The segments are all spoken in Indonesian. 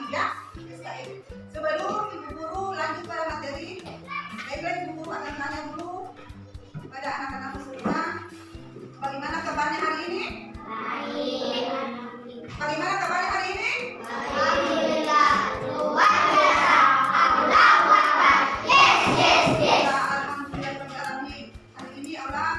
ya SKM. Sebelum Ibu Guru lanjut pada materi, baiklah Ibu Guru akan tanya dulu pada anak-anak semua, bagaimana kabarnya hari ini? Baik. Bagaimana kabarnya hari ini? Alhamdulillah. Luar biasa. Allahu Akbar. Yes, yes, yes. Ya, alhamdulillah hari ini Allah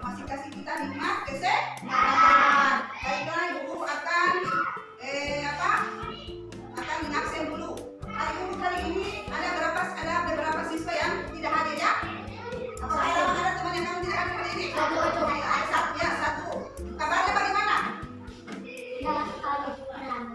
masih kasih kita nikmat kesehatan. Baiklah Ibu Guru akan akan mengabsen dulu. Hari Ibu kali ini ada beberapa siswa yang tidak hadir ya. Apakah ada teman yang kamu tidak hadir hari ini? Satu. Ya, satu. Kabarnya bagaimana? Alhamdulillah.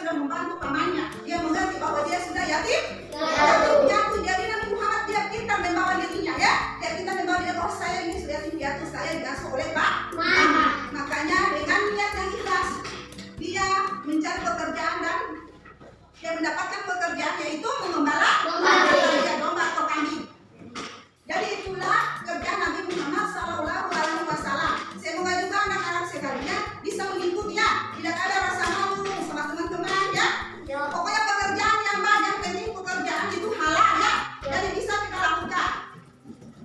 sudah membantu pamannya. Dia mengerti bahwa dia sudah yatim piatu. Jadi Nabi Muhammad dia pintar membawa dirinya ya. Dia pintar membawa dirinya bahwa saya ini sudah yatim piatu, saya diasuh oleh mama. Makanya dengan niat yang ikhlas dia mencari pekerjaan dan dia mendapatkan pekerjaan yaitu mengembala domba atau kambing. Jadi itulah kerjaan Nabi Muhammad Sallallahu Alaihi Wasallam. Semoga juga anak-anak sekalian bisa mengikutinya. Tidak ada rasa malu sama teman-teman ya. Pokoknya pekerjaan yang banyak, penting pekerjaan itu halal ya. Jadi bisa kita lakukan.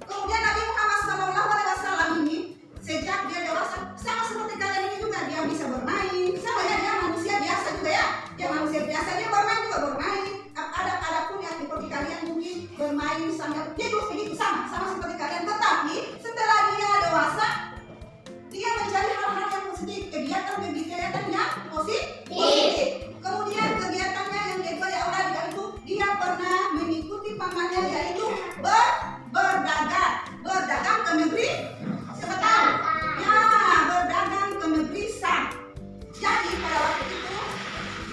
Kemudian Nabi Muhammad Sallallahu Alaihi Wasallam ini sejak dia dewasa sama seperti kalian ini juga dia bisa bermain. Sama ya, dia manusia biasa juga ya. Dia manusia biasa, dia bermain juga bermain. Ada pun yang seperti kalian mungkin bermain sambil dia terus begitu sama seperti kalian. Tetapi setelah dia dewasa dia mencari hal-hal yang positif, kegiatan yang positif. Kemudian kegiatannya yang kedua ya Allah itu dia pernah mengikuti pamannya yaitu berdagang ke negeri siapa tahu? Ya, berdagang ke negeri Sam. Jadi pada waktu itu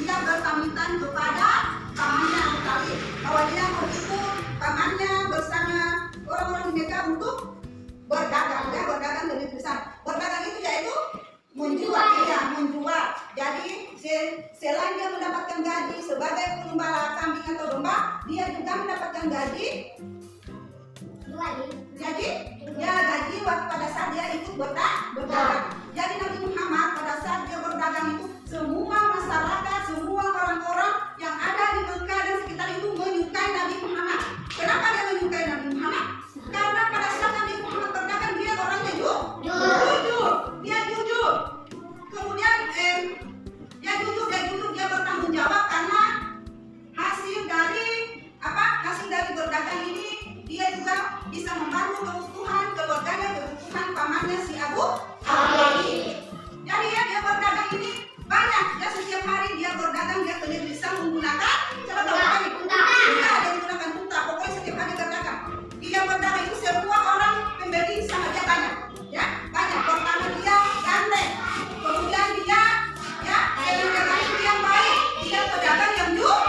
dia berpamitan kepada pamannya Abu Talib bahwa dia mau ikut pamannya bersama orang-orang di Mekah untuk berdagang ke negeri Sam. Berdagang itu yaitu menjual. Jadi selain dia mendapatkan gaji sebagai pengembala kambing atau domba, dia juga mendapatkan gaji waktu pada saat dia ikut berdagang. Jadi Nabi Muhammad pada saat dia berdagang itu semua masyarakat, semua orang-orang yang ada di Mekah dan sekitar itu menyukai Nabi Muhammad. Kenapa dia menyukai Nabi Muhammad? Karena pada saat Nabi Muhammad berdagang dia orangnya jujur. Dia jujur. Kemudian dia bertanggung jawab karena hasil dari berdagang ini dia juga bisa membantu kebutuhan keluarganya, kebutuhan pamannya si Abu Talib. Jadi ya dia berdagang ini banyak. Ya setiap hari dia berdagang, dia bisa menggunakan coba tahu apa ini? Dia menggunakan unta. Pokoknya setiap hari berdagang. Dia berdagang itu semua orang pembeli sama dia banyak. Ya banyak. Pertama dia ganteng. Kemudian dia yang baik. Dia pedagang yang jujur.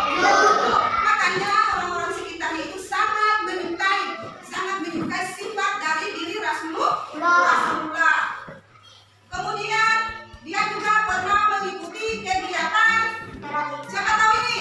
Makanya orang-orang sekitarnya itu sangat menyukai sifat dari diri Rasulullah. Kemudian dia juga pernah mengikuti kegiatan siapa tahu ini?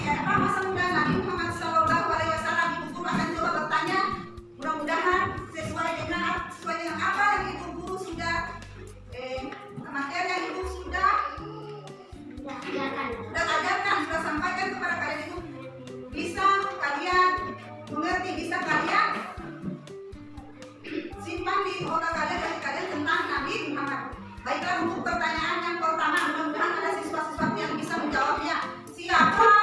era masa muda Nabi Muhammad SAW, ibu guru akan coba bertanya. Mudah-mudahan sesuai dengan apa yang ibu guru sudah materi yang ibu sudah ajarkan, sudah sampaikan kepada kalian itu bisa kalian mengerti, bisa kalian simpan di otak kalian dari kalian tentang Nabi Muhammad. Baiklah, untuk pertanyaan yang pertama, mudah-mudahan ada siswa-siswa yang bisa menjawabnya. Siapa